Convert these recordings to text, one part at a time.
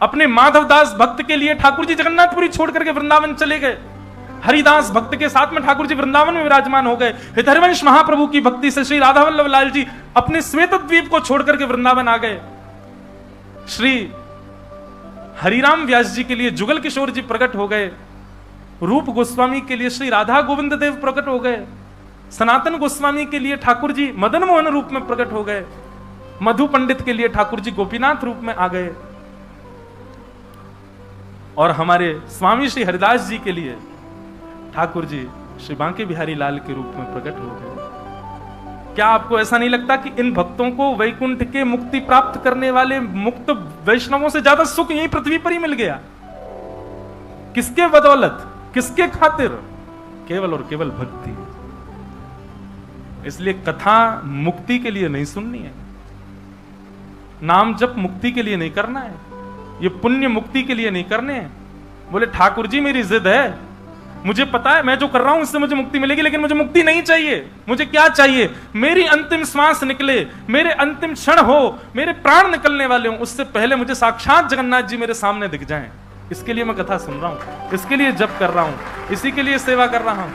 अपने माधवदास भक्त के लिए ठाकुर जी जगन्नाथपुरी छोड़ करके वृंदावन चले गए। हरिदास भक्त के साथ में ठाकुर जी वृंदावन में विराजमान हो गए। हरिवंश महाप्रभु की भक्ति से श्री राधा वल्लभ लाल जी अपने श्वेत द्वीप को छोड़ करके वृंदावन आ गए। श्री हरिराम व्यास जी के लिए जुगल किशोर जी प्रकट हो गए। रूप गोस्वामी के लिए श्री राधा गोविंद देव प्रकट हो गए। सनातन गोस्वामी के लिए ठाकुर जी मदन मोहन रूप में प्रकट हो गए। मधु पंडित के लिए ठाकुर जी गोपीनाथ रूप में आ गए। और हमारे स्वामी श्री हरिदास जी के लिए ठाकुर जी श्री बांके बिहारी लाल के रूप में प्रकट हो गए। क्या आपको ऐसा नहीं लगता कि इन भक्तों को वैकुंठ के मुक्ति प्राप्त करने वाले मुक्त वैष्णवों से ज्यादा सुख यहीं पृथ्वी पर ही मिल गया? किसके बदौलत, किसके खातिर? केवल और केवल भक्ति। इसलिए कथा मुक्ति के लिए नहीं सुननी है, नाम जप मुक्ति के लिए नहीं करना है, ये पुण्य मुक्ति के लिए नहीं करने हैं। बोले ठाकुर जी मेरी जिद है, मुझे पता है मैं जो कर रहा हूं इससे मुझे मुक्ति मिलेगी, लेकिन मुझे मुक्ति नहीं चाहिए। मुझे क्या चाहिए? मेरी अंतिम श्वास निकले, मेरे अंतिम क्षण हो, मेरे प्राण निकलने वाले हो, उससे पहले मुझे साक्षात जगन्नाथ जी मेरे सामने दिख जाएं। इसके लिए मैं कथा सुन रहा हूं, इसके लिए जप कर रहा हूं, इसी के लिए सेवा कर रहा हूं।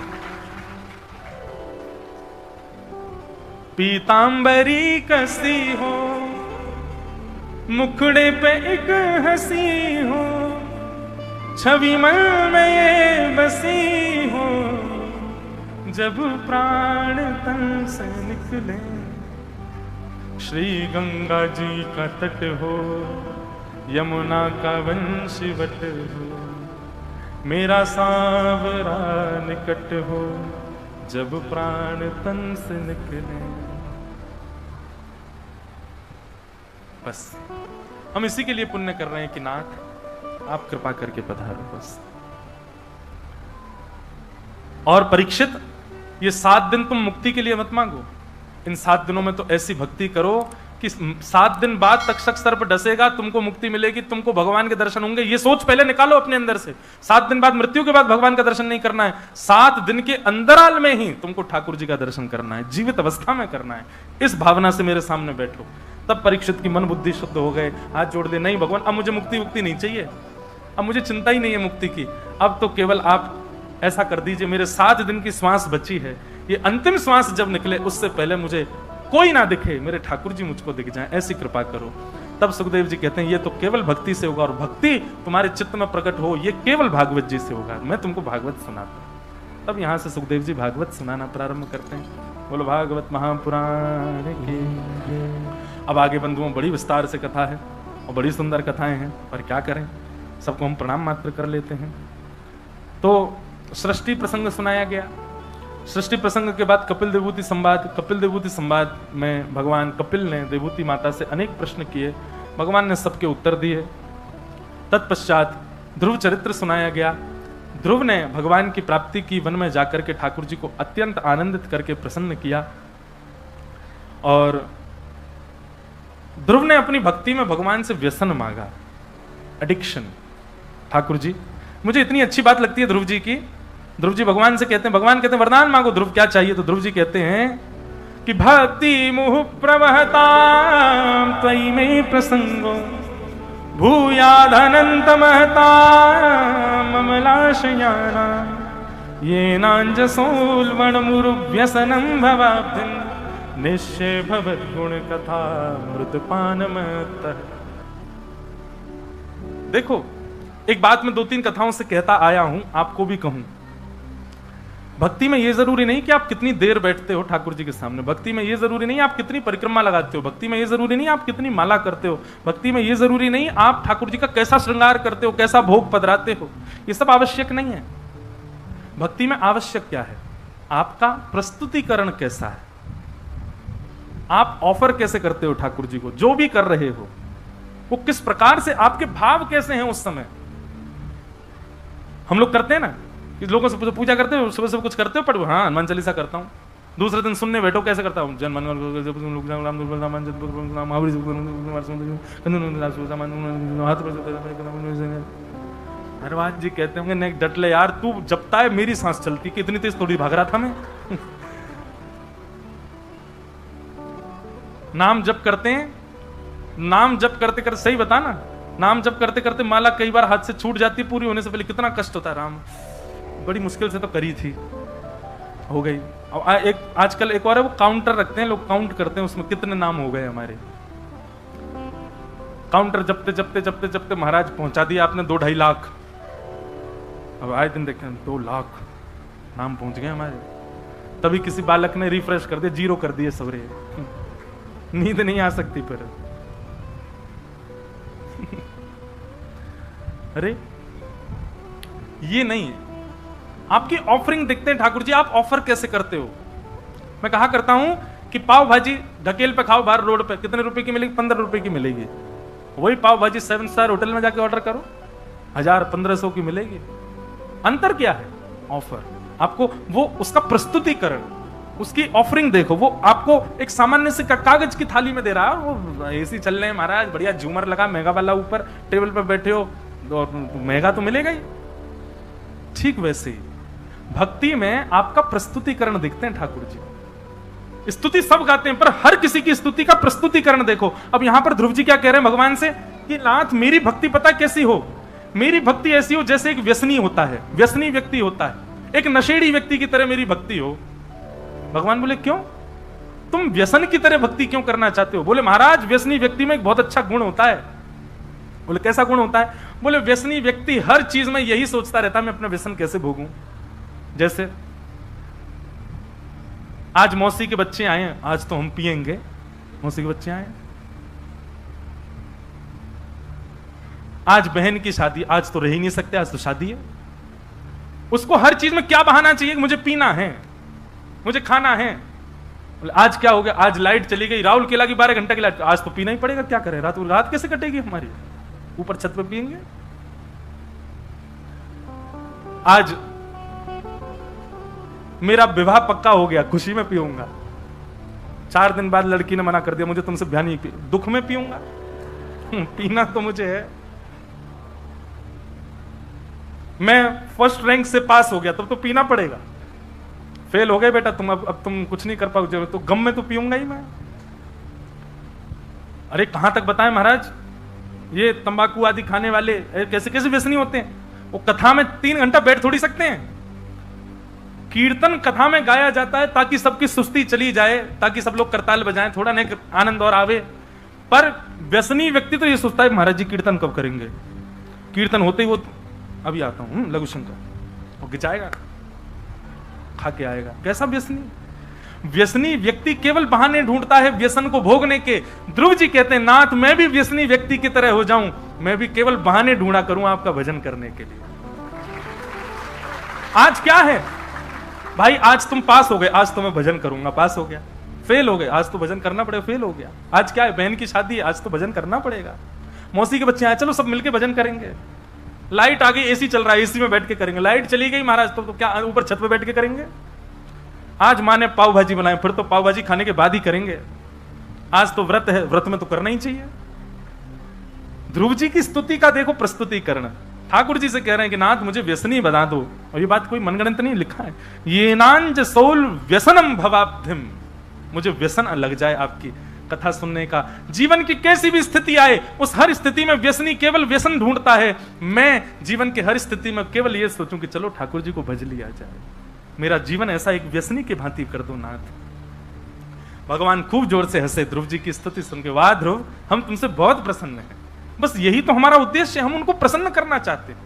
पीतांबरी कसी हो, मुखड़े पे एक हंसी हो, छवि मन में ये बसी हो, जब प्राण तन से निकले। श्री गंगा जी का तट हो, यमुना का वंशवट हो, मेरा सांवरा निकट हो, जब प्राण तन से निकले। बस हम इसी के लिए पुण्य कर रहे हैं कि नाथ आप कृपा करके पधारो बस। और परीक्षित, ये 7 दिन तुम मुक्ति के लिए मत मांगो। इन 7 दिनों में तो ऐसी भक्ति करो कि 7 दिन बाद तक्षक सर्प डसेगा, तुमको मुक्ति मिलेगी, तुमको भगवान के दर्शन होंगे। ये सोच पहले निकालो अपने अंदर से। 7 दिन बाद, मृत्यु के बाद भगवान का दर्शन नहीं करना है, 7 दिन के अंतराल में ही तुमको ठाकुर जी का दर्शन करना है, जीवित अवस्था में करना है। इस भावना से मेरे सामने बैठो। तब परीक्षित की मन बुद्धि शुद्ध हो गए, हाथ जोड़ दे, नहीं भगवान अब मुझे मुक्ति नहीं चाहिए, अब मुझे चिंता ही नहीं है मुक्ति की, अब तो केवल आप ऐसा कर दीजिए, मेरे 7 दिन की श्वास बची है, ये अंतिम श्वास जब निकले उससे पहले मुझे कोई ना दिखे, मेरे ठाकुर जी मुझको दिख जाएं, ऐसी कृपा करो। तब सुखदेव जी कहते हैं ये तो केवल भक्ति से होगा, और भक्ति तुम्हारे चित्त में प्रकट हो ये केवल भागवत जी से होगा। मैं तुमको भागवत सुनाता हूं। तब यहां से सुखदेव जी भागवत सुनाना प्रारंभ करते हैं। बोलो भागवत महापुराण की। अब आगे बंधुओं बड़ी विस्तार से कथा है और बड़ी सुंदर कथाएं हैं, पर क्या करें, सबको हम प्रणाम मात्र कर लेते हैं। तो सृष्टि प्रसंग सुनाया गया। सृष्टि प्रसंग के बाद कपिल देवूति संवाद। कपिल देवूति संवाद में भगवान कपिल ने देवूति माता से अनेक प्रश्न किए, भगवान ने सबके उत्तर दिए। तत्पश्चात ध्रुव चरित्र सुनाया गया। ध्रुव ने भगवान की प्राप्ति की, वन में जाकर के ठाकुर जी को अत्यंत आनंदित करके प्रसन्न किया। और ध्रुव ने अपनी भक्ति में भगवान से व्यसन मांगा, एडिक्शन। ठाकुर जी, मुझे इतनी अच्छी बात लगती है ध्रुव जी की। ध्रुव जी भगवान से कहते हैं, भगवान कहते हैं वरदान मांगो। ध्रुव क्या चाहिए? तो ध्रुव जी कहते हैं कि भक्ति मुह प्रवहता त्वयि में प्रसंगो भूयादनंत महता ममलाशयाना ये नांजसोल्वण मुरु व्यसनम भवाब्धिन निश्चय भवत गुण कथा मृतपान मत। देखो, एक बात मैं 2-3 कथाओं से कहता आया हूं, आपको भी कहूं। भक्ति में यह जरूरी नहीं कि आप कितनी देर बैठते हो ठाकुर जी के सामने। भक्ति में यह जरूरी नहीं आप कितनी परिक्रमा लगाते हो। भक्ति में यह जरूरी नहीं आप कितनी माला करते हो। भक्ति में यह जरूरी नहीं आप ठाकुर जी का कैसा श्रृंगार करते हो, कैसा भोग पधराते हो। ये सब आवश्यक नहीं है। भक्ति में आवश्यक क्या है? आपका प्रस्तुतिकरण कैसा है, आप ऑफर कैसे करते हो ठाकुर जी को। जो भी कर रहे हो वो किस प्रकार से, आपके भाव कैसे हैं उस समय। हम लोग करते हैं ना कि लोगों से पूजा करते हो, सुबह सुबह कुछ करते हो, पढ़ो, हाँ हनुमान चालीसा करता हूँ। दूसरे दिन सुनने बैठो, कैसे करता हूँ, जन हनुमान जी कहते होंगे नेक डट ले यार, तू जपता है मेरी सांस चलती, कि इतनी तेज थोड़ी भाग रहा था मैं। नाम जप करते हैं, नाम जप करते करते, सही बता ना, नाम जप करते करते माला कई बार हाथ से छूट जाती, पूरी होने से पहले कितना कष्ट होता है। राम बड़ी मुश्किल से तो करी थी, हो गई। एक आजकल एक और है, वो काउंटर रखते हैं लोग, काउंट करते हैं उसमें कितने नाम हो गए हमारे। काउंटर जपते जपते जपते जपते महाराज पहुंचा दिया आपने 2-2.5 लाख। अब आए दिन देखें 2 लाख नाम पहुंच गए हमारे। तभी किसी बालक ने रिफ्रेश कर दिया, 0 कर दिए सवरे। नींद नहीं आ सकती फिर। अरे ये नहीं है। आपकी ऑफरिंग देखते हैं ठाकुर जी, आप ऑफर कैसे करते हो। मैं कहा करता हूं कि पाव भाजी ढकेल पे खाओ बाहर रोड पे, कितने रुपए की मिलेगी? 15 रुपए की मिलेगी। वही पाव भाजी 7 स्टार होटल में जाके ऑर्डर करो, 1000-1500 की मिलेगी। अंतर क्या है? ऑफर। आपको वो उसका प्रस्तुतिकरण, उसकी ऑफरिंग देखो। वो आपको एक सामान्य से कागज की थाली में दे रहा है, वो एसी चल रहे हैं महाराज, बढ़िया झूमर लगा, महंगा वाला ऊपर टेबल पर बैठे हो, और महंगा तो मिलेगा ही। ठीक वैसे ही भक्ति में आपका प्रस्तुतिकरण देखते हैं ठाकुर जी। स्तुति सब गाते हैं, पर हर किसी की स्तुति का प्रस्तुतिकरण देखो। अब यहां पर ध्रुव जी क्या कह रहे हैं भगवान से कि नाथ मेरी भक्ति पता कैसी हो? मेरी भक्ति ऐसी हो जैसे एक व्यसनी होता है, व्यसनी व्यक्ति होता है, एक नशेड़ी व्यक्ति की तरह मेरी भक्ति हो। भगवान बोले क्यों? तुम व्यसन की तरह भक्ति क्यों करना चाहते हो? बोले महाराज व्यसनी व्यक्ति में एक बहुत अच्छा गुण होता है। बोले कैसा गुण होता है? बोले व्यसनी व्यक्ति हर चीज में यही सोचता रहता है मैं अपना व्यसन कैसे भोगूं। जैसे आज मौसी के बच्चे आए हैं, आज तो हम पिएंगे। मौसी के बच्चे आए, आज बहन की शादी, आज तो रह ही नहीं सकते, आज तो शादी है। उसको हर चीज में क्या बहाना चाहिए? मुझे पीना है, मुझे खाना है। बोले आज क्या हो गया? आज लाइट चली गई, राहुल केला की 12 घंटे की लाइट, आज तो पीना ही पड़ेगा, क्या करें? रात कैसे कटेगी हमारी? ऊपर छत पे पिएंगे। आज मेरा विवाह पक्का हो गया, खुशी में पीऊंगा। 4 दिन बाद लड़की ने मना कर दिया, मुझे तुमसे ब्याह नहीं पी, दुख में पीऊंगा। पीना तो मुझे है। मैं फर्स्ट रैंक से पास हो गया, तब तो पीना पड़ेगा। फेल हो गए बेटा तुम, अब तुम कुछ नहीं कर पाओगे, तो गम में तो पीऊंगा ही मैं। अरे कहां तक बताएं महाराज, ये तंबाकू आदि खाने वाले कैसे कैसे व्यसनी होते हैं। वो कथा में 3 घंटा बैठ थोड़ी सकते हैं। कीर्तन कथा में गाया जाता है ताकि सबकी सुस्ती चली जाए, ताकि सब लोग करताल बजाएं, थोड़ा नहीं आनंद और आवे। पर व्यसनी व्यक्ति तो ये सोचता है महाराज जी कीर्तन कब करेंगे। कीर्तन होते ही वो अभी आता हूं लघु शंकर, वो गिचाएगा, खा के आएगा। कैसा व्यसनी? व्यसनी व्यक्ति केवल बहाने ढूंढता है व्यसन को भोगने के। ध्रुव जी कहते हैं नाथ मैं भी व्यसनी व्यक्ति की तरह हो जाऊं, मैं भी केवल बहाने ढूंढा करूं आपका भजन करने के लिए। आज क्या है भाई, आज तुम पास हो गए, आज तो मैं भजन करूंगा, पास हो गया। फेल हो गए, आज तो भजन करना पड़ेगा, फेल हो गया। आज क्या है, बहन की शादी है, आज तो भजन करना पड़ेगा। मौसी के बच्चे आए, चलो सब मिलके भजन करेंगे। लाइट आ गई, एसी चल रहा है, एसी में बैठ के करेंगे। लाइट चली गई महाराज, तो क्या ऊपर छत पे बैठ के करेंगे? आज माँ ने पाव भाजी बनाए, फिर तो पाव भाजी खाने के बाद ही करेंगे। आज तो व्रत है, व्रत में तो करना ही चाहिए। ध्रुव जी की स्तुति का देखो प्रस्तुतिकरण। ठाकुर जी से कह रहे हैं कि नाथ मुझे व्यसनी बना दो। और ये बात कोई मनगढ़ंत नहीं, लिखा है ये नांज सोल व्यसनम भवाब्धिम, मुझे व्यसन लग जाए आपकी कथा सुनने का। जीवन की कैसी भी स्थिति आए, उस हर स्थिति में व्यसनी केवल व्यसन ढूंढता है। मैं जीवन की हर स्थिति में केवल ये सोचूं कि चलो ठाकुर जी को भज लिया जाए। मेरा जीवन ऐसा एक व्यसनी की भांति कर दो नाथ। भगवान खूब जोर से हंसे ध्रुव जी की स्तुति सुन के। वाह ध्रुव, हम तुमसे बहुत प्रसन्न हैं। बस यही तो हमारा उद्देश्य है, हम उनको प्रसन्न करना चाहते हैं।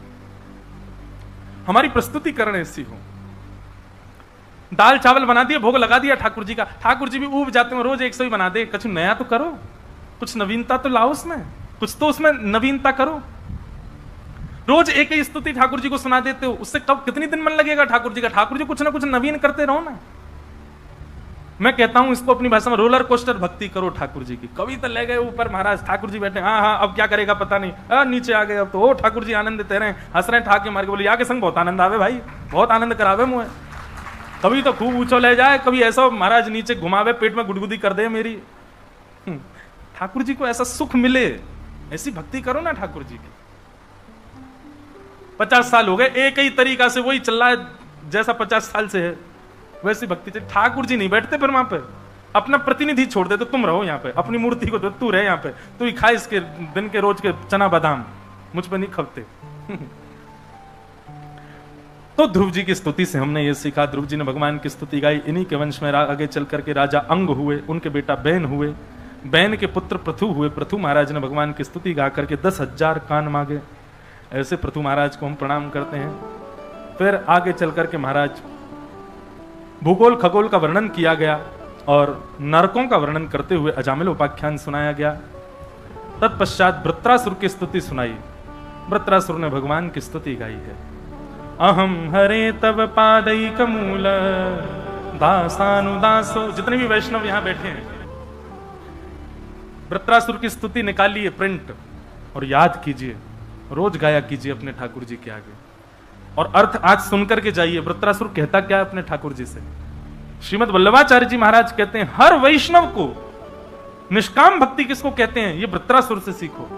हमारी प्रस्तुतिकरण ऐसी हो। दाल चावल बना दिया, भोग लगा दिया ठाकुर जी का। ठाकुर जी भी ऊब जाते हैं, रोज 100 ही बना दे। कुछ नया तो करो, कुछ नवीनता तो लाओ उसमें, कुछ तो उसमें नवीनता करो। रोज एक ही स्तुति ठाकुर जी को सुना देते हो, उससे कब कितनी दिन मन लगेगा ठाकुर जी का? ठाकुर जी कुछ ना कुछ नवीन करते रहो ना। मैं कहता हूं इसको अपनी भाषा में रोलर कोस्टर भक्ति करो ठाकुर जी की। कभी तो ले गए ऊपर महाराज, ठाकुर जी बैठे, हाँ हाँ अब क्या करेगा पता नहीं, नीचे आ गए, अब तो ओ ठाकुर जी आनंद देते रहे, हंस रहे, ठाके मार के बोले या के संग बहुत आनंद आवे भाई, बहुत आनंद करावे मुझे। कभी तो खूब ऊंचो ले जाए, कभी ऐसा महाराज नीचे घुमावे, पेट में गुदगुदी कर दे मेरी। ठाकुर जी को ऐसा सुख मिले, ऐसी भक्ति करो ना ठाकुर जी की। 50 साल हो गए, एक ही तरीका से वही चल रहा है जैसा 50 साल से है, वैसी भक्ति चाहिए। ठाकुर जी नहीं बैठते फिर वहां पे, अपना प्रतिनिधि छोड़ दे तो तुम रहो यहाँ पे, अपनी मूर्ति को दो, तू रहे यहाँ पे, तू ही खा इसके दिन के रोज के चना बादाम, मुझ पे नहीं खपते। तो ध्रुव जी की स्तुति से हमने ये सीखा, ध्रुव जी ने भगवान की स्तुति गाई। इन्हीं के वंश में आगे चल करके राजा अंग हुए, उनके बेटा बैन हुए, बैन के पुत्र पृथु हुए। पृथु महाराज ने भगवान की स्तुति गा करके 10,000 कान मांगे। ऐसे पृथु महाराज को हम प्रणाम करते हैं। फिर आगे चल करके महाराज भूगोल खगोल का वर्णन किया गया और नरकों का वर्णन करते हुए अजामिल उपाख्यान सुनाया गया। तत्पश्चात वृत्रासुर की स्तुति सुनाई। वृत्रासुर ने भगवान की स्तुति गाई है। अहम हरे तव पादैक मूल दासानुदासो। जितने भी वैष्णव यहां बैठे हैं, वृत्रासुर की स्तुति निकालिए प्रिंट और याद कीजिए, रोज गाया कीजिए अपने ठाकुर जी के आगे, और अर्थ आज सुनकर के जाइए वृत्रासुर कहता क्या है अपने ठाकुर जी से। श्रीमद वल्लभाचार्य जी महाराज कहते हैं हर वैष्णव को निष्काम भक्ति किसको कहते हैं, ये वृत्रासुर से सीखो।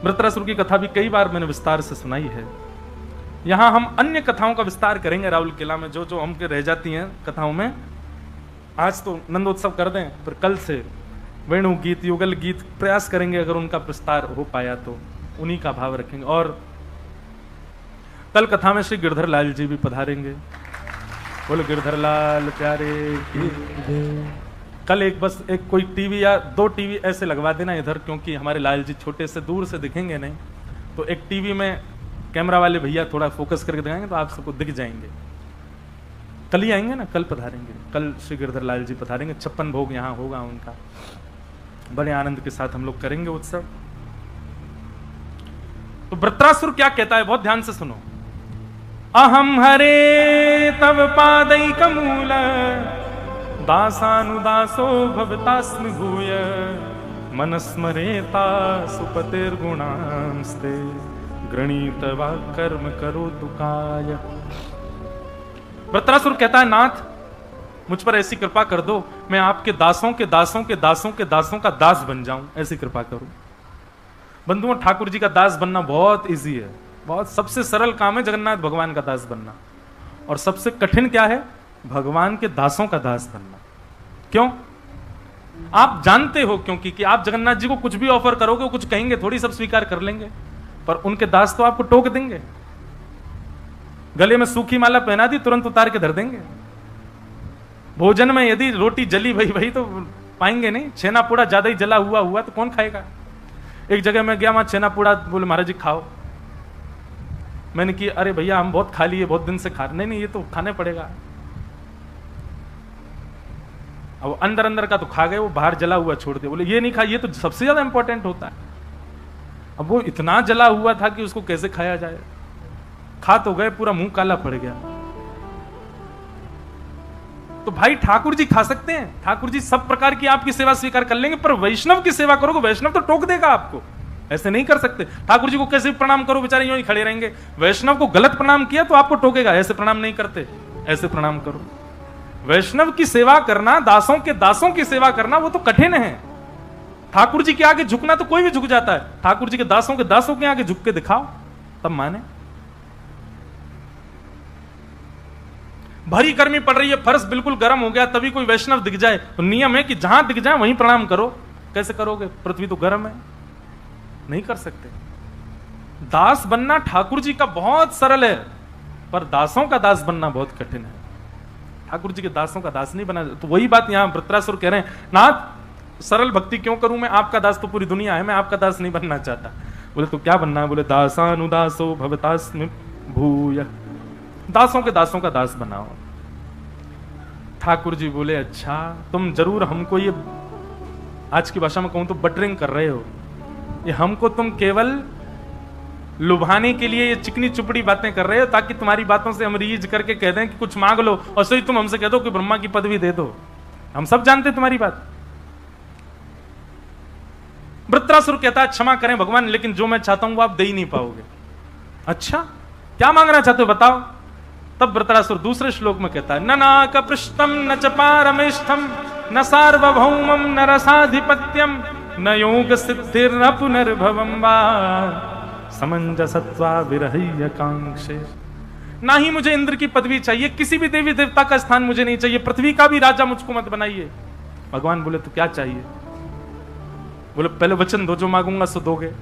वृत्रासुर की कथा भी कई बार मैंने विस्तार से सुनाई है। यहां हम अन्य कथाओं का विस्तार करेंगे राहुल किला में, जो जो हमके रह जाती हैं कथाओं में। आज तो नंदोत्सव कर दें, फिर कल से वेणु गीत युगल गीत प्रयास करेंगे, अगर उनका विस्तार हो पाया तो उन्हीं का भाव रखेंगे। और कल कथा में श्री गिरधर लाल जी भी पधारेंगे। बोलो गिरधर लाल प्यारे की। कल एक कोई टीवी या 2 टीवी ऐसे लगवा देना इधर, क्योंकि हमारे लाल जी छोटे से दूर से दिखेंगे नहीं, तो एक टीवी में कैमरा वाले भैया थोड़ा फोकस करके दिखाएंगे तो आप सबको दिख जाएंगे। कल ही आएंगे ना, कल पधारेंगे। कल श्री गिरधर लाल जी पधारेंगे। 56 भोग यहाँ होगा उनका, बड़े आनंद के साथ हम लोग करेंगे उत्सव। तो वृत्रासुर क्या कहता है, बहुत ध्यान से सुनो। अहम हरे तव पादैक मूल दासानुदासो भवतास्मि भूय मनस्मरेता सुपतिर्गुणांस्ते गृणीत वा कर्म करो दुकाय। वृत्रासुर कहता है नाथ मुझ पर ऐसी कृपा कर दो, मैं आपके दासों के दासों के दासों के दासों का दास बन जाऊं, ऐसी कृपा करो। बंधुओं, ठाकुर जी का दास बनना बहुत इजी है, बहुत सबसे सरल काम है जगन्नाथ भगवान का दास बनना, और सबसे कठिन क्या है, भगवान के दासों का दास बनना। क्यों? आप जानते हो क्योंकि कि आप जगन्नाथ जी को कुछ भी ऑफर करोगे, कुछ कहेंगे थोड़ी सब स्वीकार कर लेंगे, पर उनके दास तो आपको टोक देंगे। गले में सूखी माला पहना दी, तुरंत उतार के धर देंगे। भोजन में यदि रोटी जली भई तो पाएंगे नहीं, छेना पूड़ा ज्यादा ही जला हुआ तो कौन खाएगा। एक जगह मैं गया, वहां छेना पूड़ा, बोले महाराज जी खाओ। मैंने कि अरे भैया हम बहुत खा लिए, बहुत दिन से खा। नहीं ये तो खाने पड़ेगा। अब अंदर अंदर का तो खा गए, वो बाहर जला हुआ छोड़ दिया। बोले ये नहीं खा, ये तो सबसे ज्यादा इंपॉर्टेंट होता है। अब वो इतना जला हुआ था कि उसको कैसे खाया जाए। खा तो गए, पूरा मुंह काला पड़ गया। तो भाई ठाकुर जी खा सकते हैं, ठाकुर जी सब प्रकार की आपकी सेवा स्वीकार कर लेंगे, पर वैष्णव की सेवा करोगे, वैष्णव तो टोक देगा आपको। ऐसे नहीं कर सकते। ठाकुर जी को कैसे प्रणाम करो, बेचारे यूं ही खड़े रहेंगे। वैष्णव को गलत प्रणाम किया तो आपको टोकेगा, ऐसे प्रणाम नहीं करते, ऐसे प्रणाम करो। वैष्णव की सेवा करना, दासों के दासों की सेवा करना, वो तो कठिन है। ठाकुर जी के आगे झुकना तो कोई भी झुक जाता है, ठाकुर जी के दासों के आगे झुक के दिखाओ, तब माने। भरी गर्मी पड़ रही है, फर्श बिल्कुल गर्म हो गया, तभी कोई वैष्णव दिख जाए तो नियम है कि जहां दिख जाए वहीं प्रणाम करो। कैसे करोगे, पृथ्वी तो गर्म है, नहीं कर सकते। दास बनना ठाकुर जी का बहुत सरल है, पर दासों का दास बनना बहुत कठिन है। ठाकुर जी के दासों का दास नहीं बना। तो वही बात यहां वृत्रासुर कह रहे हैं, नाथ सरल भक्ति क्यों करूं, मैं आपका दास तो पूरी दुनिया है, मैं आपका दास नहीं बनना चाहता। बोले तो क्या बनना है, बोले दासानुदासो भवतास्मि भूय, दासों के दासों का दास बनाओ। ठाकुर जी बोले अच्छा, तुम जरूर हमको ये, आज की भाषा में कहूं तो बटरिंग कर रहे हो, ये हमको तुम केवल लुभाने के लिए ये चिकनी चुपड़ी बातें कर रहे हो, ताकि तुम्हारी बातों से हम रीझ करके कह दें कि कुछ मांग लो, और सही तुम हमसे कह दो कि ब्रह्मा की पदवी दे दो। हम सब जानते तुम्हारी बात। वृत्रासुर कहता है क्षमा करें भगवान, लेकिन जो मैं चाहता हूं वो आप दे ही नहीं पाओगे। अच्छा क्या मांगना चाहते हो बताओ। तब वृत्रासुर दूसरे श्लोक में कहता है, न नाक पृष्ठम न च पारमेष्ठम न सार्वभौमम न रसाधिपत्यम न योग सिद्धिर न पुनर्भवम वा समंजसत्वा विरह्य कांक्षे। ना ही मुझे इंद्र की पदवी चाहिए, किसी भी देवी देवता का स्थान मुझे नहीं चाहिए, पृथ्वी का भी राजा मुझको मत बनाइए। भगवान बोले तो क्या चाहिए? बोले पहले वचन दो, जो मांगूंगा सो दोगे।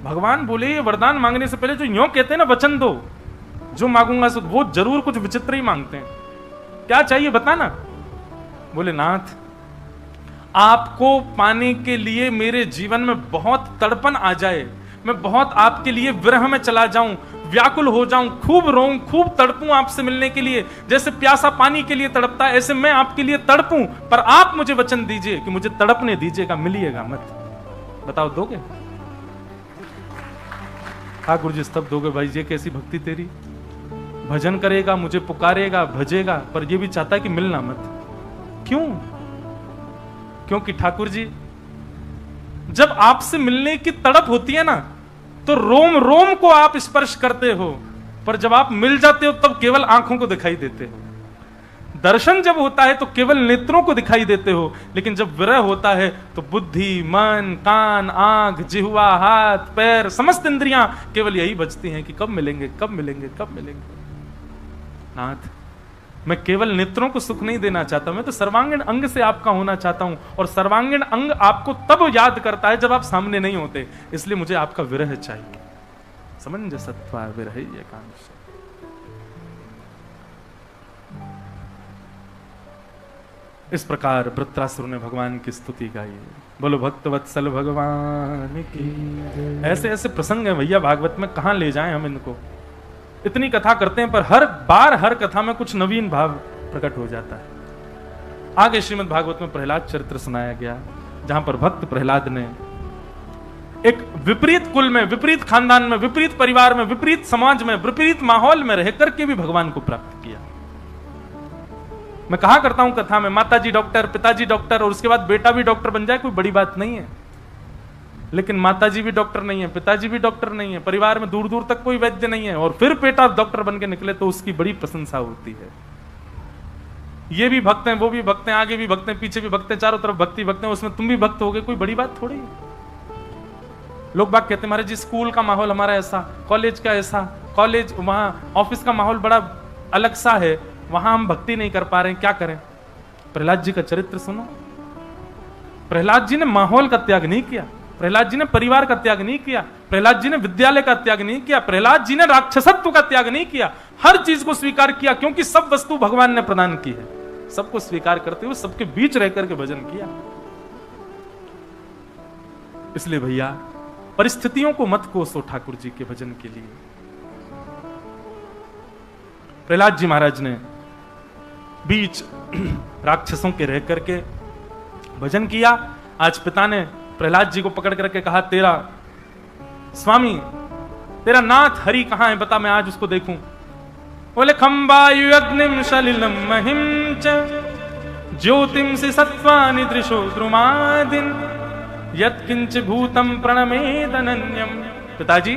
भगवान बोले ये वरदान मांगने से पहले जो यूं कहते हैं ना वचन दो, जो मांगूंगा सो, वो जरूर कुछ विचित्र ही मांगते हैं। क्या चाहिए बताना? बोले नाथ, आपको पाने के लिए मेरे जीवन में बहुत तड़पन आ जाए, मैं बहुत आपके लिए विरह में चला जाऊं, व्याकुल हो जाऊं, खूब रोऊं, खूब तड़पूं आपसे मिलने के लिए, जैसे प्यासा पानी के लिए तड़पता है, ऐसे मैं आपके लिए तड़पूं, पर आप मुझे वचन दीजिए कि मुझे तड़पने दीजिएगा, मिलिएगा मत। बताओ दोगे? ठाकुर जी तब दोगे भाई, ये कैसी भक्ति तेरी? भजन करेगा, मुझे पुकारेगा, भजेगा, पर ये भी चाहता है कि मिलना मत। क्यों? क्योंकि ठाकुर जी जब आपसे मिलने की तड़प होती है ना, तो रोम रोम को आप स्पर्श करते हो, पर जब आप मिल जाते हो तब केवल आंखों को दिखाई देते हो। दर्शन जब होता है तो केवल नेत्रों को दिखाई देते हो, लेकिन जब विरह होता है तो बुद्धि, मन, कान, आंख, जिह्वा, हाथ, पैर, समस्त इंद्रियां केवल यही बचती हैं कि कब मिलेंगे, कब मिलेंगे, कब मिलेंगे। नाथ, मैं केवल नेत्रों को सुख नहीं देना चाहता, मैं तो सर्वांगीण अंग से आपका होना चाहता हूं, और सर्वांगीण अंग आपको तब याद करता है जब आप सामने नहीं होते, इसलिए मुझे आपका विरह चाहिए। समंजसत्वा विरह एकांश। इस प्रकार वृत्रासुर ने भगवान की स्तुति गाई। बोलो भक्त वत्सल भगवान की। ऐसे ऐसे प्रसंग हैं भैया भागवत में, कहां ले जाएं हम इनको। इतनी कथा करते हैं पर हर बार हर कथा में कुछ नवीन भाव प्रकट हो जाता है। आगे श्रीमद् भागवत में प्रहलाद चरित्र सुनाया गया, जहां पर भक्त प्रहलाद ने एक विपरीत कुल में, विपरीत खानदान में, विपरीत परिवार में, विपरीत समाज में, विपरीत माहौल में रह करके भी भगवान को प्राप्त किया। मैं कहा करता हूं कथा में, माताजी डॉक्टर, पिताजी डॉक्टर, और उसके बाद बेटा भी डॉक्टर बन जाए कोई बड़ी बात नहीं है। लेकिन माताजी भी डॉक्टर नहीं है, पिताजी भी डॉक्टर नहीं है, परिवार में दूर दूर तक कोई वैद्य नहीं है, और फिर बेटा डॉक्टर बन के निकले तो उसकी बड़ी प्रशंसा होती है। ये भी भक्त हैं, वो भी भक्त हैं, आगे भी भक्त हैं, पीछे भी भक्त हैं, चारों तरफ भक्ति भक्त हैं, उसमें तुम भी भक्त हो गए, कोई बड़ी बात थोड़ी है। लोग बात कहते हैं महाराज जी स्कूल का माहौल हमारा ऐसा, कॉलेज का ऐसा, कॉलेज वहां ऑफिस का माहौल बड़ा अलग सा है, वहां हम भक्ति नहीं कर पा रहे हैं, क्या करें? प्रहलाद जी का चरित्र सुनो। प्रहलाद जी ने माहौल का त्याग नहीं किया, प्रहलाद जी ने परिवार का त्याग नहीं किया, प्रहलाद जी ने विद्यालय का त्याग नहीं किया, प्रहलाद जी ने राक्षसत्व का त्याग नहीं किया, हर चीज को स्वीकार किया, क्योंकि सब वस्तु भगवान ने प्रदान की है। सबको स्वीकार करते हुए सबके बीच रह करके भजन किया। इसलिए भैया परिस्थितियों को मत कोसो ठाकुर जी के भजन के लिए। प्रहलाद जी महाराज ने बीच राक्षसों के रह करके भजन किया। आज पिता ने प्रहलाद जी को पकड़ करके कहा, तेरा स्वामी, तेरा नाथ हरि कहां है, बता, मैं आज उसको देखूं। बोले खंबायु अग्निम सलिलम महिम च ज्योतिम से सत्वानि दृशो द्रुमादिन यत्किंच भूतम प्रणमेदनन्यम। पिताजी,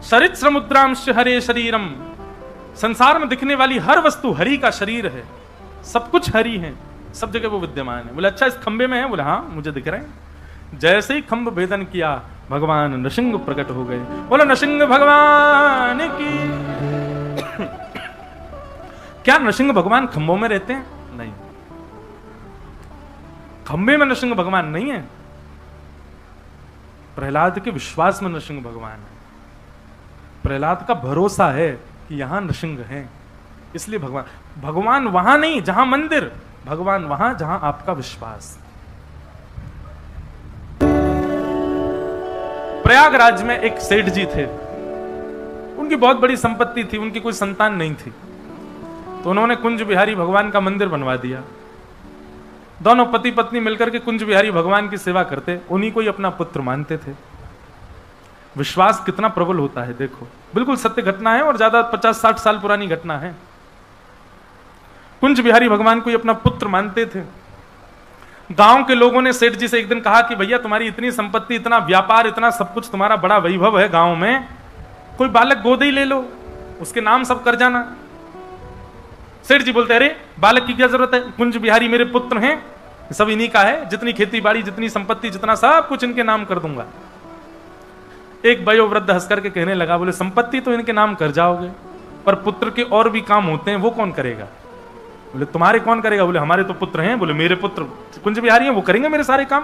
सरित्स्र मुद्रांश हरे शरीरम, संसार में दिखने वाली हर वस्तु हरि का शरीर है, सब कुछ हरि है, सब जगह वो विद्यमान है। बोले अच्छा इस खंबे में है? बोले हाँ मुझे दिख रहे हैं। जैसे ही खंभ भेदन किया भगवान नृसिंह प्रकट हो गए। बोले नृसिंह भगवान की। क्या नृसिंह भगवान खंभों में रहते हैं? नहीं, खंबे में नृसिंह भगवान नहीं है, प्रहलाद के विश्वास में नृसिंह भगवान है। प्रहलाद का भरोसा है कि यहां नृसिंह है, इसलिए भगवान वहां नहीं जहां मंदिर, भगवान वहां जहां आपका विश्वास। प्रयागराज में एक सेठ जी थे, उनकी बहुत बड़ी संपत्ति थी, उनकी कोई संतान नहीं थी, तो उन्होंने कुंज बिहारी भगवान का मंदिर बनवा दिया। दोनों पति पत्नी मिलकर के कुंज बिहारी भगवान की सेवा करते, उन्हीं को ही अपना पुत्र मानते थे। विश्वास कितना प्रबल होता है देखो, बिल्कुल सत्य घटना है और ज्यादा 50-60 साल पुरानी घटना है। कुंज बिहारी भगवान को ही अपना पुत्र मानते थे। गांव के लोगों ने सेठ जी से एक दिन कहा कि भैया तुम्हारी इतनी संपत्ति, इतना व्यापार, इतना सब कुछ, तुम्हारा बड़ा वैभव है गांव में, कोई बालक गोद ही ले लो, उसके नाम सब कर जाना। सेठ जी बोलते अरे बालक की क्या जरूरत है, कुंज बिहारी मेरे पुत्र हैं, सब इन्हीं का है, जितनी खेती बाड़ी, जितनी संपत्ति, जितना सब कुछ इनके नाम कर दूंगा। एक वयोवृद्ध हंस करके कहने लगा, बोले संपत्ति तो इनके नाम कर जाओगे, पर पुत्र के और भी काम होते हैं, वो कौन करेगा? बोले तुम्हारे कौन करेगा? बोले हमारे तो पुत्र हैं। बोले मेरे पुत्र कुंज बिहारी हैं, वो करेंगे मेरे सारे काम।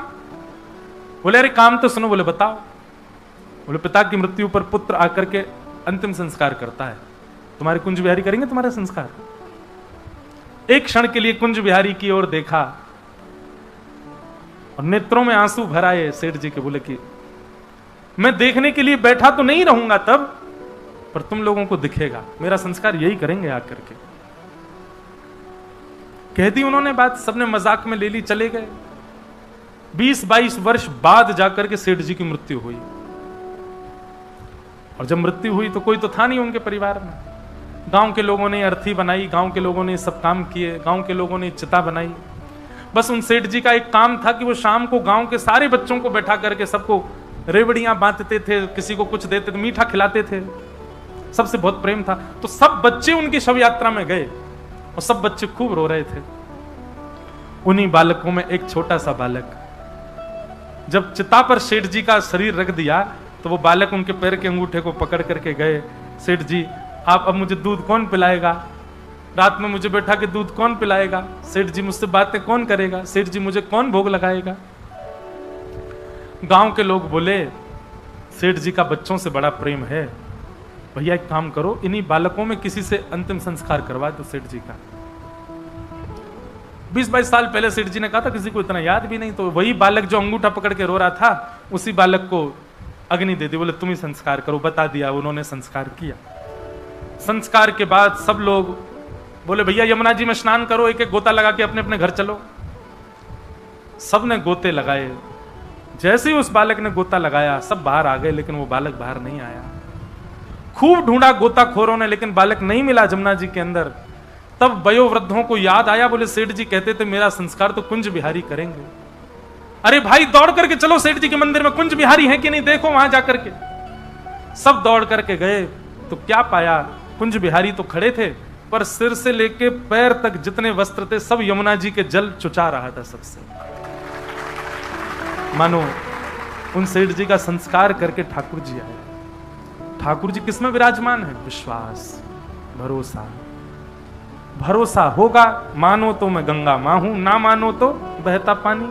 बोले अरे काम तो सुनो। बोले बताओ। बोले पिता की मृत्यु पर पुत्र आकर के अंतिम संस्कार करता है, तुम्हारे कुंज बिहारी करेंगे तुम्हारा संस्कार? एक क्षण के लिए कुंज बिहारी की ओर देखा और नेत्रों में आंसू भर आए सेठ जी के। बोले कि मैं देखने के लिए बैठा तो नहीं रहूंगा तब, पर तुम लोगों को दिखेगा, मेरा संस्कार यही करेंगे आकर के। कह दी उन्होंने बात, सबने मजाक में ले ली, चले गए। 20-22 वर्ष बाद जाकर के सेठ जी की मृत्यु हुई। और जब मृत्यु हुई तो कोई तो था नहीं उनके परिवार में। गांव के लोगों ने अर्थी बनाई, गांव के लोगों ने सब काम किए, गांव के लोगों ने चिता बनाई। बस उन सेठ जी का एक काम था कि वो शाम को गांव के सारे बच्चों को बैठा करके सबको रेवड़ियां बांटते थे, किसी को कुछ देते थे, मीठा खिलाते थे, सबसे बहुत प्रेम था। तो सब बच्चे उनकी शव यात्रा में गए और सब बच्चे खूब रो रहे थे। उन्हीं बालकों में एक छोटा सा बालक, जब चिता पर सेठ जी का शरीर रख दिया तो वो बालक उनके पैर के अंगूठे को पकड़ करके गए, सेठ जी आप अब मुझे दूध कौन पिलाएगा? रात में मुझे बैठा के दूध कौन पिलाएगा? सेठ जी मुझसे बातें कौन करेगा? सेठ जी मुझे कौन भोग लगाएगा? गांव के लोग बोले सेठ जी का बच्चों से बड़ा प्रेम है, भैया एक काम करो, इन्हीं बालकों में किसी से अंतिम संस्कार करवा दो सेठ जी का। 20-22 साल पहले सेठ जी ने कहा था, किसी को इतना याद भी नहीं। तो वही बालक जो अंगूठा पकड़ के रो रहा था, उसी बालक को अग्नि दे दी। बोले तुम ही संस्कार करो। बता दिया, उन्होंने संस्कार किया। संस्कार के बाद सब लोग बोले भैया यमुना जी में स्नान करो, एक एक गोता लगा के अपने अपने घर चलो। सबने गोते लगाए। जैसे ही उस बालक ने गोता लगाया सब बाहर आ गए, लेकिन वो बालक बाहर नहीं आया। खूब ढूंढा गोताखोरों ने, लेकिन बालक नहीं मिला जमुना जी के अंदर। तब वयोवृद्धों को याद आया, बोले सेठ जी कहते थे मेरा संस्कार तो कुंज बिहारी करेंगे। अरे भाई दौड़ करके चलो सेठ जी के मंदिर में, कुंज बिहारी है कि नहीं देखो वहां जाकर के। सब दौड़ करके गए तो क्या पाया, कुंज बिहारी तो खड़े थे, पर सिर से लेके पैर तक जितने वस्त्र थे सब यमुना जी के जल चुचा रहा था सबसे। मानो उन सेठ जी का संस्कार करके ठाकुर जी आए। ठाकुर जी किसमें विराजमान है? विश्वास, भरोसा। भरोसा होगा, मानो तो मैं गंगा मां हूं, ना मानो तो बहता पानी।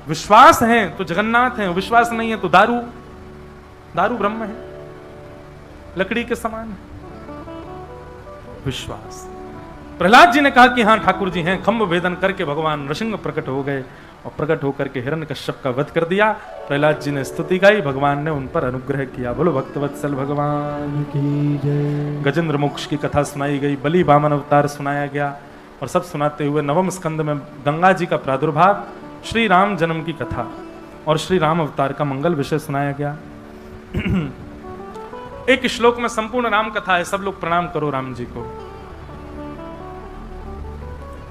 विश्वास है तो जगन्नाथ है, विश्वास नहीं है तो दारू, दारू ब्रह्म है, लकड़ी के समान है। विश्वास। प्रहलाद जी ने कहा कि हां ठाकुर जी हैं। खंभ भेदन करके भगवान नृसिंह प्रकट हो गए और प्रकट होकर के हिरण्यकश्यप का वध कर दिया। प्रहलाद जी ने स्तुति गाई, भगवान ने उन पर अनुग्रह किया। बोलो भक्तवत्सल भगवान की जय। गजेंद्र मोक्ष की कथा सुनाई गई, बलि वामन अवतार सुनाया गया, और सब सुनाते हुए नवम स्कंद में गंगा जी का प्रादुर्भाव, श्री राम जन्म की कथा और श्री राम अवतार का मंगल विषय सुनाया गया। एक श्लोक में संपूर्ण राम कथा है। सब लोग प्रणाम करो राम जी को।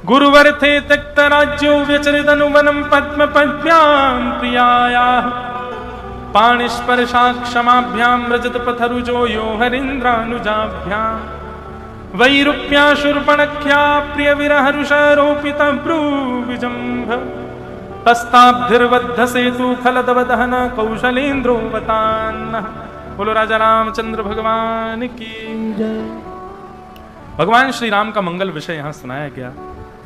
गुरुवर थे त्यक्त राज्यो व्यचरितनुवनम पद्म पद्भ्याम प्रियाया पाणिस्पर्शा क्षमाभ्याम रजत पथरुजो यो हरीन्द्रानुजाभ्याम वैरूप्या शूर्पणख्या प्रिय विरहरुषारोपित भ्रूविजम्भ तस्ताब्धिर्बद्ध सेतु खलदवदहन कौशलेन्द्रोवतान्न। बोलो राजा रामचंद्र भगवान की जय। भगवान श्री राम का मंगल विषय यहां सुनाया गया।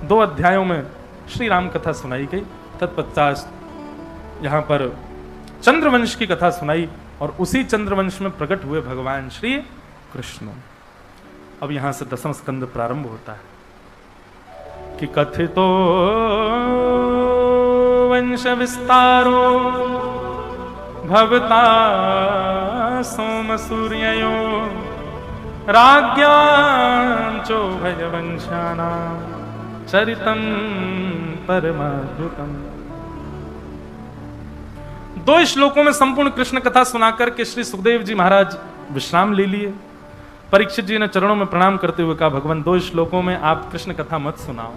2 अध्यायों में श्री राम कथा सुनाई गई। तत्पश्चात यहां पर चंद्रवंश की कथा सुनाई और उसी चंद्रवंश में प्रकट हुए भगवान श्री कृष्ण। अब यहां से 10वां स्कंद प्रारंभ होता है कि कथितो वंश विस्तारो भवता सोम सूर्ययो राज्ञां चोभय वंशानां चरितम परमाद्भुतम। 2 श्लोकों में संपूर्ण कृष्ण कथा सुनाकर के श्री सुखदेव जी महाराज विश्राम ले लिए। परीक्षित जी ने चरणों में प्रणाम करते हुए कहा, भगवान 2 श्लोकों में आप कृष्ण कथा मत सुनाओ।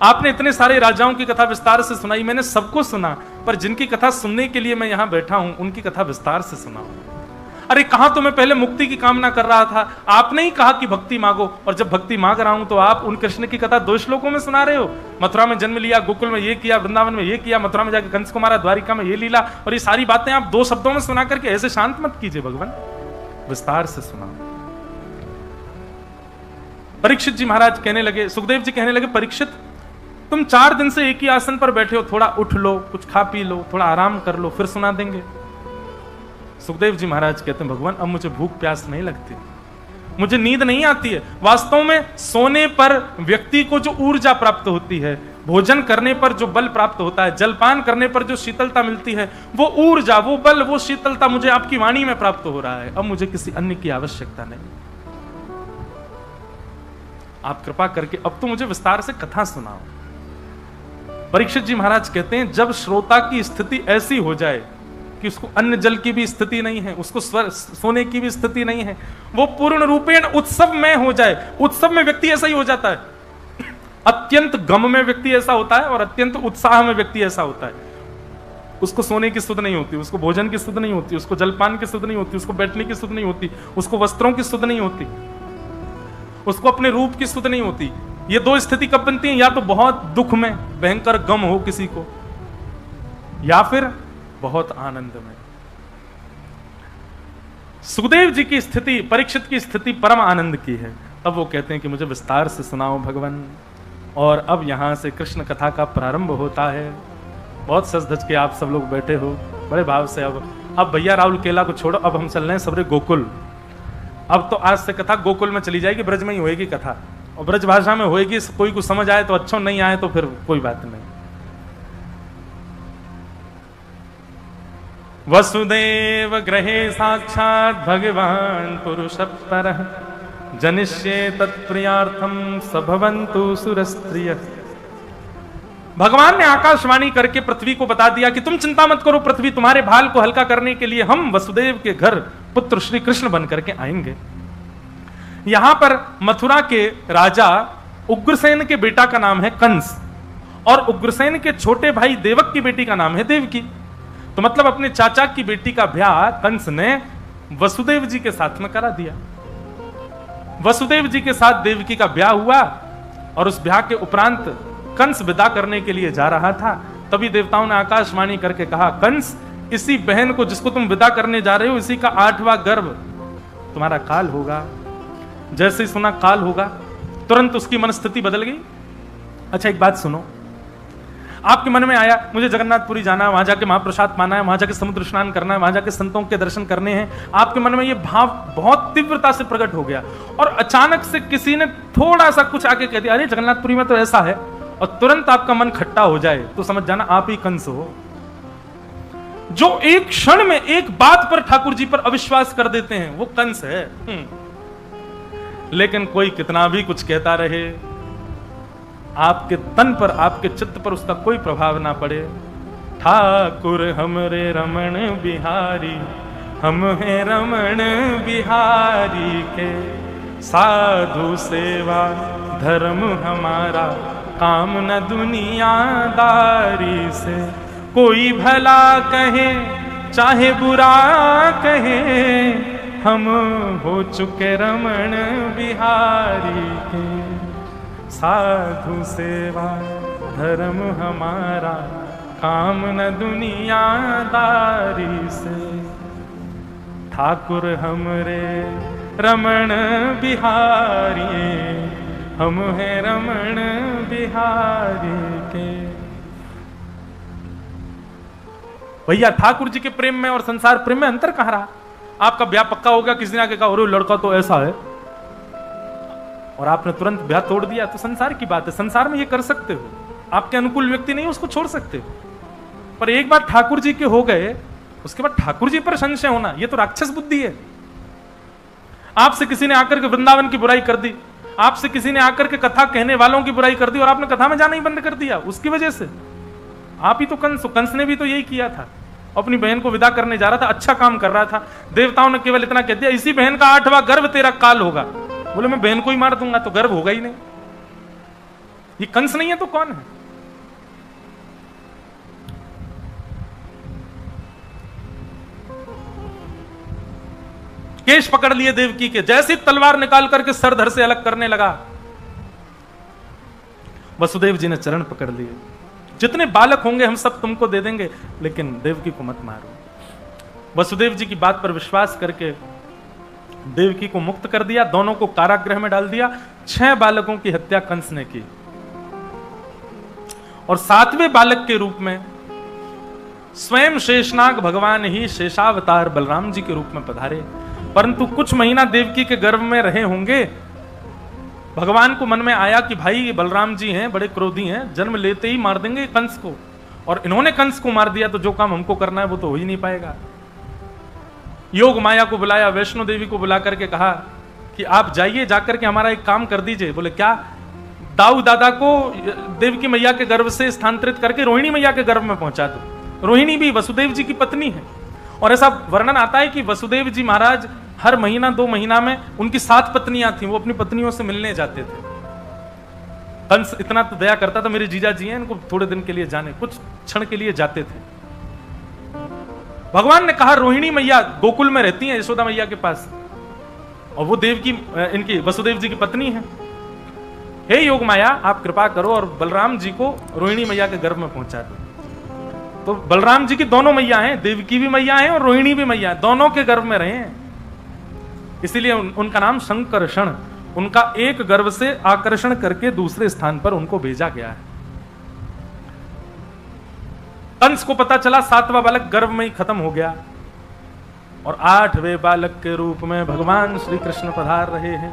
आपने इतने सारे राजाओं की कथा विस्तार से सुनाई, मैंने सबको सुना, पर जिनकी कथा सुनने के लिए मैं यहां बैठा हूं उनकी कथा विस्तार से सुनाओ। अरे कहा तो मैं पहले मुक्ति की कामना कर रहा था, आपने ही कहा कि भक्ति मांगो, और जब भक्ति मांग रहा हूं तो आप उन कृष्ण की कथा 2 श्लोकों में सुना रहे हो। मथुरा में जन्म लिया, गोकुल में ये किया, वृंदावन में ये किया, मथुरा में जाकर कंस को मारा, द्वारिका में ये लीला, और ये सारी बातें आप 2 शब्दों में सुना करके ऐसे शांत मत कीजिए भगवान, विस्तार से सुनाओ। परीक्षित जी महाराज कहने लगे, सुखदेव जी कहने लगे, परीक्षित तुम 4 दिन से एक ही आसन पर बैठे हो, थोड़ा उठ लो, कुछ खा पी लो, थोड़ा आराम कर लो, फिर सुना देंगे। सुखदेव जी महाराज कहते हैं, भगवान अब मुझे भूख प्यास नहीं लगती, मुझे नींद नहीं आती है। वास्तव में सोने पर व्यक्ति को जो ऊर्जा प्राप्त होती है, भोजन करने पर जो बल प्राप्त होता है, जलपान करने पर जो शीतलता मिलती है, वो ऊर्जा, वो बल, वो शीतलता मुझे आपकी वाणी में प्राप्त हो रहा है। अब मुझे किसी अन्य की आवश्यकता नहीं। आप कृपा करके अब तो मुझे विस्तार से कथा सुनाओ। परीक्षित जी महाराज कहते हैं, जब श्रोता की स्थिति ऐसी हो जाए कि उसको अन्न जल की भी स्थिति नहीं है, उसको सोने की भी स्थिति नहीं है, वो पूर्ण रूपेण उत्सव में हो जाए। उत्सव में व्यक्ति ऐसा ही हो जाता है, अत्यंत गम में व्यक्ति ऐसा होता है और अत्यंत उत्साह में व्यक्ति ऐसा होता है। उसको सोने की सुध नहीं होती, उसको भोजन की सुध नहीं होती, उसको जलपान की सुध नहीं होती, उसको बैठने की सुध नहीं होती, उसको वस्त्रों की सुध नहीं होती, उसको अपने रूप की सुध नहीं होती। ये 2 स्थिति कब बनती है? या तो बहुत दुख में भयंकर गम हो किसी को, या फिर बहुत आनंद में। सुखदेव जी की स्थिति, परीक्षित की स्थिति परम आनंद की है। अब वो कहते हैं कि मुझे विस्तार से सुनाओ भगवान। और अब यहां से कृष्ण कथा का प्रारंभ होता है। बहुत सज धज के आप सब लोग बैठे हो बड़े भाव से। अब भैया राहुल केला को छोड़ो, अब हम चल रहे हैं सबरे गोकुल। अब तो आज से कथा गोकुल में चली जाएगी, ब्रज में ही होएगी कथा, और ब्रज भाषा में होएगी। कोई कुछ समझ आए तो अच्छा, नहीं आए तो फिर कोई बात नहीं। वसुदेव गृहे साक्षात् भगवान पुरुष परः जनिष्ये तत्प्रियार्थम सभवन्तु सुरस्त्रिय। भगवान ने आकाशवाणी करके पृथ्वी को बता दिया कि तुम चिंता मत करो, पृथ्वी तुम्हारे भाल को हल्का करने के लिए हम वसुदेव के घर पुत्र श्री कृष्ण बन करके आएंगे। यहां पर मथुरा के राजा उग्रसेन के बेटा का नाम है कंस, और उग्रसेन के छोटे भाई देवक की बेटी का नाम है देवकी। तो मतलब अपने चाचा की बेटी का ब्याह कंस ने वसुदेव जी के साथ में करा दिया। वसुदेव जी के साथ देवकी का ब्याह हुआ, और उस ब्याह के उपरांत कंस विदा करने के लिए जा रहा था। तभी देवताओं ने आकाशवाणी करके कहा, कंस, इसी बहन को जिसको तुम विदा करने जा रहे हो, इसी का 8वां गर्भ तुम्हारा काल होगा। जैसे ही सुना काल होगा, तुरंत उसकी मनस्थिति बदल गई। अच्छा एक बात सुनो, आपके मन में आया मुझे जगन्नाथपुरी जाना है, वहां जाके महाप्रसाद पाना है, वहां जाके समुद्र स्नान करना है, वहां जाके संतों के दर्शन करने हैं। आपके मन में ये भाव बहुत तीव्रता से प्रकट हो गया, और अचानक से किसी ने थोड़ा सा कुछ आके कह दिया, अरे जगन्नाथपुरी में तो ऐसा है, और तुरंत आपका मन खट्टा हो जाए, तो समझ जाना आप ही कंस हो, जो एक क्षण में एक बात पर ठाकुर जी पर अविश्वास कर देते हैं, वो कंस है। लेकिन कोई कितना भी कुछ कहता रहे, आपके तन पर, आपके चित्त पर उसका कोई प्रभाव ना पड़े। ठाकुर हमरे रमण बिहारी, हम हैं रमण बिहारी के, साधु सेवा धर्म हमारा, काम न दुनियादारी से। कोई भला कहे चाहे बुरा कहे, हम हो चुके रमण बिहारी के, साधु सेवा धर्म हमारा, काम न दुनियादारी से। ठाकुर हमरे रमण बिहारी, हम हैं रमण बिहारी के। भैया ठाकुर जी के प्रेम में और संसार प्रेम में अंतर कहां रहा? आपका ब्याह पक्का हो गया, किसी ने आके कहा अरे लड़का तो ऐसा है, और आपने तुरंत ब्याह तोड़ दिया, तो संसार की बात है, संसार में ये कर सकते हो। आपके अनुकूल व्यक्ति नहीं, उसको छोड़ सकते हो। पर एक बार ठाकुर जी के हो गए, उसके बाद ठाकुर जी पर संशय होना, ये तो राक्षस बुद्धि है। आपसे किसी ने आकर के वृंदावन की बुराई कर दी, आपसे किसी ने आकर के कथा कहने वालों की बुराई कर दी, और आपने कथा में जाना ही बंद कर दिया उसकी वजह से। आप ही तो कंस ने भी तो यही किया था, अपनी बहन को विदा करने जा रहा था, अच्छा काम कर रहा था। देवताओं ने केवल इतना कह दिया, इसी बहन का 8वां गर्भ तेरा काल होगा। बोले मैं बहन को ही मार दूंगा, तो गर्भ होगा ही नहीं। ये कंस नहीं है तो कौन है? केश पकड़ लिए देवकी के, जैसी तलवार निकाल करके सर धर से अलग करने लगा। वसुदेव जी ने चरण पकड़ लिए, जितने बालक होंगे हम सब तुमको दे देंगे, लेकिन देवकी को मत मारो। वसुदेव जी की बात पर विश्वास करके देवकी को मुक्त कर दिया, दोनों को कारागृह में डाल दिया। 6 बालकों की हत्या कंस ने की और 7वें बालक के रूप में स्वयं शेषनाग भगवान ही शेषावतार बलराम जी के रूप में पधारे। परंतु कुछ महीना देवकी के गर्भ में रहे होंगे, भगवान को मन में आया कि भाई ये बलराम जी हैं, बड़े क्रोधी हैं, जन्म लेते ही मार देंगे कंस को, और इन्होंने कंस को मार दिया तो जो काम हमको करना है वो तो हो ही नहीं पाएगा। योग माया को बुलाया, वैष्णो देवी को बुला करके कहा कि आप जाइए, जाकर के हमारा एक काम कर दीजिए। बोले क्या? दाऊ दादा को देवकी मैया के गर्भ से स्थानांतरित करके रोहिणी मैया के गर्भ में पहुंचा दो। रोहिणी भी वसुदेव जी की पत्नी है, और ऐसा वर्णन आता है कि वसुदेव जी महाराज हर महीना 2 महीना में उनकी 7 पत्नियां थी, वो अपनी पत्नियों से मिलने जाते थे। कंस इतना तो दया करता था, मेरे जीजा जी हैं, इनको थोड़े दिन के लिए जाने, कुछ क्षण के लिए जाते थे। भगवान ने कहा रोहिणी मैया गोकुल में रहती हैं यशोदा मैया के पास, और वो देव की इनकी वसुदेव जी की पत्नी है। हे योग माया, आप कृपा करो और बलराम जी को रोहिणी मैया के गर्भ में पहुंचा दो। तो बलराम जी की दोनों मैया हैं, देवकी भी मैया हैं और रोहिणी भी मैया है, दोनों के गर्भ में रहे हैं। इसीलिए उनका नाम शंकरषण, उनका एक गर्भ से आकर्षण करके दूसरे स्थान पर उनको भेजा गया है। कंस को पता चला 7वां बालक गर्भ में ही खत्म हो गया, और 8वें बालक के रूप में भगवान श्री कृष्ण पधार रहे हैं।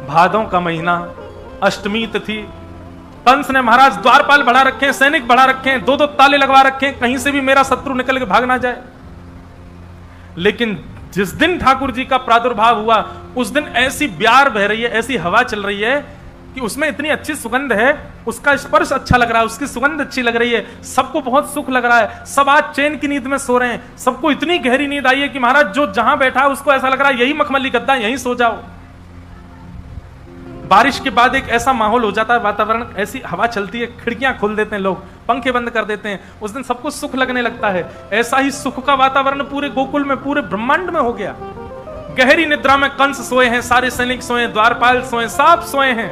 भादों का महीना, अष्टमी तिथि। कंस ने महाराज द्वारपाल बढ़ा रखे हैं, सैनिक बढ़ा रखे हैं, 2-2 ताले लगवा रखे हैं, कहीं से भी मेरा शत्रु निकल के भाग ना जाए। लेकिन जिस दिन ठाकुर जी का प्रादुर्भाव हुआ, उस दिन ऐसी ब्यार बह रही है, ऐसी हवा चल रही है कि उसमें इतनी अच्छी सुगंध है, उसका स्पर्श अच्छा लग रहा है, उसकी सुगंध अच्छी लग रही है, सबको बहुत सुख लग रहा है। सब आज चैन की नींद में सो रहे हैं, सबको इतनी गहरी नींद आई है कि महाराज जो जहां बैठा है उसको ऐसा लग रहा है यही मखमली गद्दा, यहीं सो जाओ। बारिश के बाद एक ऐसा माहौल हो जाता है, वातावरण, ऐसी हवा चलती है, खिड़कियां खोल देते हैं लोग, पंखे बंद कर देते हैं, उस दिन सबको सुख लगने लगता है। ऐसा ही सुख का वातावरण पूरे गोकुल में, पूरे ब्रह्मांड में हो गया। गहरी निद्रा में कंस सोए हैं, सारे सैनिक सोए, द्वारपाल सोए, सब सोए हैं,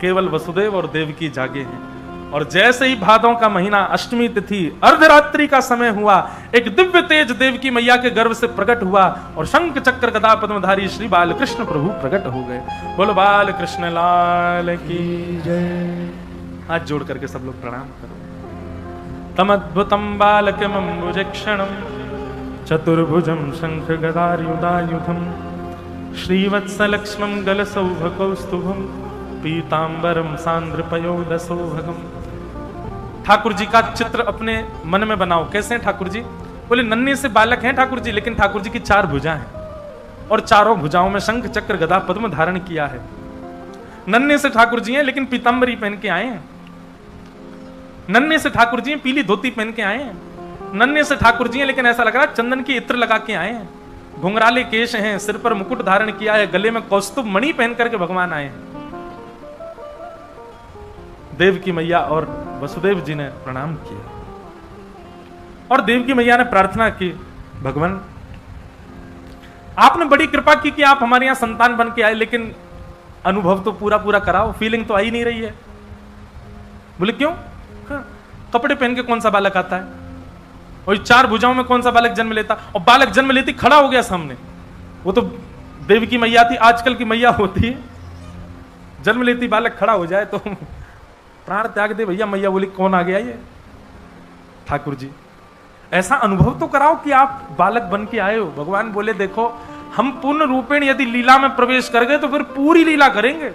केवल वसुदेव और देवकी जागे हैं। और जैसे ही भादों का महीना, अष्टमी तिथि, अर्धरात्रि का समय हुआ, एक दिव्य तेज देवकी मैया के गर्भ से प्रकट हुआ और शंख चक्र गदा पद्मधारी श्री बाल कृष्ण प्रभु प्रकट हो गए। बोलो बाल कृष्ण लाल की जय। हाथ जोड़ करके सब लोग प्रणाम करो। तम अद्भुतम बालकमम्बुजक्षणम चतुर्भुजम शंख गदायुधायुधम श्रीवत्सलक्ष्मं गलसौभकौस्तुभम पीतांबरम सांद्रपयोदसौभगम। ठाकुर जी का चित्र अपने मन में बनाओ। कैसे हैं ठाकुर जी? बोले नन्हे से बालक हैं ठाकुर जी, लेकिन ठाकुर जी की 4 भुजा हैं और चारों भुजाओं में शंख चक्र गदा पद्म धारण किया है। नन्हे से ठाकुर जी हैं लेकिन पीतांबरी पहन के आए हैं। नन्हे से ठाकुर जी हैं, पीली धोती पहन के आए हैं। नन्हे से ठाकुर जी हैं लेकिन ऐसा लग रहा है चंदन की इत्र लगा के आए हैं। घुंघराले केश हैं, सिर पर मुकुट धारण किया है, गले में कौस्तुभ मणि पहन करके भगवान आए हैं। देवकी मैया और वसुदेव जी ने प्रणाम किया और देवकी मैया ने प्रार्थना की, भगवान आपने बड़ी कृपा की कि आप हमारे यहां संतान बन के आए, लेकिन अनुभव तो पूरा पूरा कराओ, फीलिंग तो आ ही नहीं रही है। बोले क्यों? कपड़े पहन के कौन सा बालक आता है? और 4 भुजाओं में कौन सा बालक जन्म लेता? और बालक जन्म लेती खड़ा हो गया सामने। वो तो देवकी मैया थी, आजकल की मैया होती है, जन्म लेती बालक खड़ा हो जाए तो प्राण त्याग दे भैया। मैया बोली कौन आ गया ये? ठाकुर जी। ऐसा अनुभव तो कराओ कि आप बालक बन के आए हो। भगवान बोले देखो, हम पूर्ण रूपेण यदि लीला में प्रवेश कर गए तो फिर पूरी लीला करेंगे,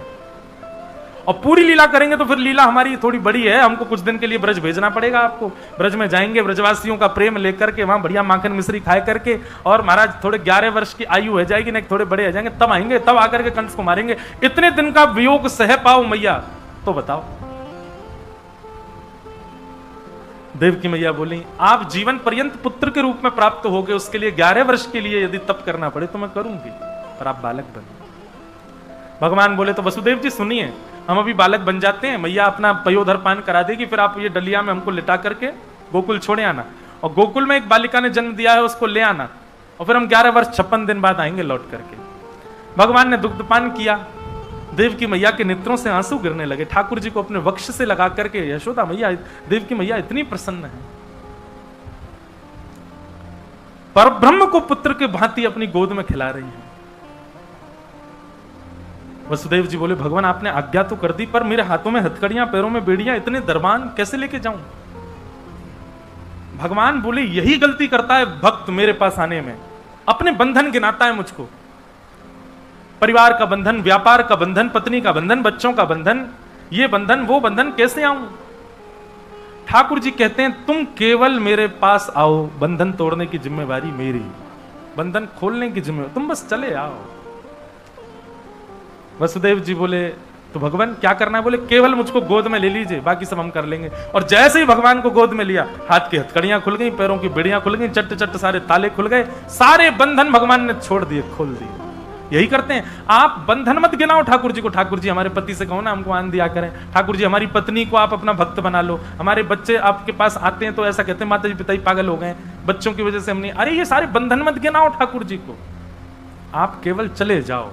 और पूरी लीला करेंगे तो फिर लीला हमारी थोड़ी बड़ी है, हमको कुछ दिन के लिए ब्रज भेजना पड़ेगा आपको। ब्रज में जाएंगे, ब्रजवासियों का प्रेम लेकर के, वहां बढ़िया माखन मिश्री खाए करके, और महाराज थोड़े 11 वर्ष की आयु हो जाएगी, नहीं थोड़े बड़े हो जाएंगे, तब आएंगे, तब आकर के कंस को मारेंगे। इतने दिन का वियोग सह पाओ मैया तो बताओ। देवकी मैया बोली आप जीवन पर्यंत पुत्र के रूप में प्राप्त हो गए, उसके लिए 11 वर्ष के लिए यदि तप करना पड़े तो मैं करूंगी, पर आप बालक बनो। भगवान बोले तो वसुदेव जी सुनिए, हम अभी बालक बन जाते हैं, मैया अपना पयोधर पान करा देगी, फिर आप ये डलिया में हमको लिटा करके गोकुल छोड़े आना, और गोकुल में एक बालिका ने जन्म दिया है उसको ले आना, और फिर हम 11 वर्ष 56 दिन बाद आएंगे लौट करके। भगवान ने दुग्धपान किया, देवकी मैया के नेत्रों से आंसू गिरने लगे। ठाकुर जी को अपने वक्ष से लगा करके यशोदा मैया, देवकी मैया इतनी प्रसन्न है। परब्रह्म को पुत्र के भांति अपनी गोद में खिला रही है। वसुदेव जी बोले, भगवान आपने आज्ञा तो कर दी, पर मेरे हाथों में हथकड़ियां, पैरों में बेड़ियां, इतने दरबान कैसे लेके जाऊं? भगवान बोले, यही गलती करता है भक्त मेरे पास आने में, अपने बंधन गिनाता है मुझको। परिवार का बंधन, व्यापार का बंधन, पत्नी का बंधन, बच्चों का बंधन, ये बंधन वो बंधन, कैसे आऊं? ठाकुर जी कहते हैं, तुम केवल मेरे पास आओ, बंधन तोड़ने की जिम्मेवारी मेरी, बंधन खोलने की जिम्मेवारी, तुम बस चले आओ। वसुदेव जी बोले, तो भगवान क्या करना है? बोले, केवल मुझको गोद में ले लीजिए, बाकी सब हम कर लेंगे। और जैसे ही भगवान को गोद में लिया, हाथ की हथकड़ियां खुल गई, पैरों की बेड़ियां खुल गई, चट्ट चट्ट सारे ताले खुल गए, सारे बंधन भगवान ने छोड़ दिए, खोल दिए। यही करते हैं, आप बंधन मत गिनाओ ठाकुर जी को। ठाकुर जी हमारे पति से कहो ना हमको आन दिया करें, ठाकुर जी हमारी पत्नी को आप अपना भक्त बना लो, हमारे बच्चे आपके पास आते हैं तो ऐसा कहते हैं माता जी पिता ही पागल हो गए, बच्चों की वजह से हम नहीं। अरे ये सारे बंधन मत गिनाओ ठाकुर जी को, आप केवल चले जाओ,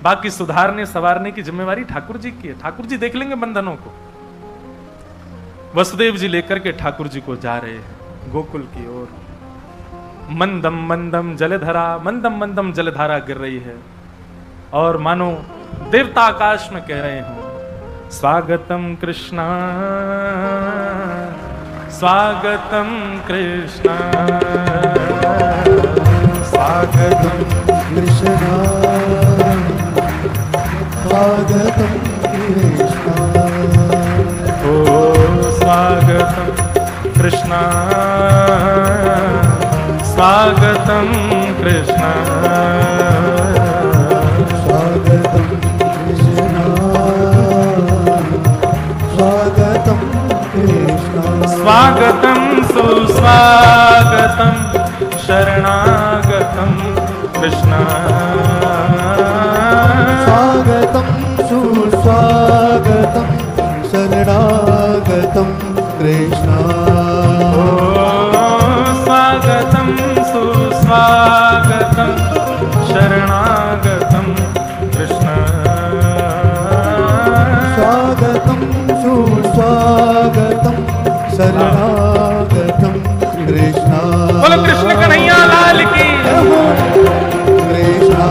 बाकी सुधारने संवारने की जिम्मेवारी ठाकुर जी की है, ठाकुर जी देख लेंगे बंधनों को। वसुदेव जी लेकर के ठाकुर जी को जा रहे हैं गोकुल की ओर। मंदम मंदम जलधारा, मंदम मंदम जलधारा गिर रही है, और मानो देवता आकाश में कह रहे हो, स्वागतम कृष्णा, स्वागतम कृष्णा, स्वागतम कृष्णा, स्वागतम कृष्णा, ओ स्वागतम कृष्णा, स्वागतम कृष्णा, स्वागतम कृष्णा, स्वागतम कृष्णा, स्वागतम सुस्वागतम शरणागतम कृष्णा, स्वागतम सुस्वागतम शरणागतम कृष्णा, स्वागतम सुस्वागतम शरणागतम कृष्ण, स्वागतम सुस्वागतम शरणागतम कृष्णा। बोलो कृष्ण कन्हैया लाल की। कृष्णा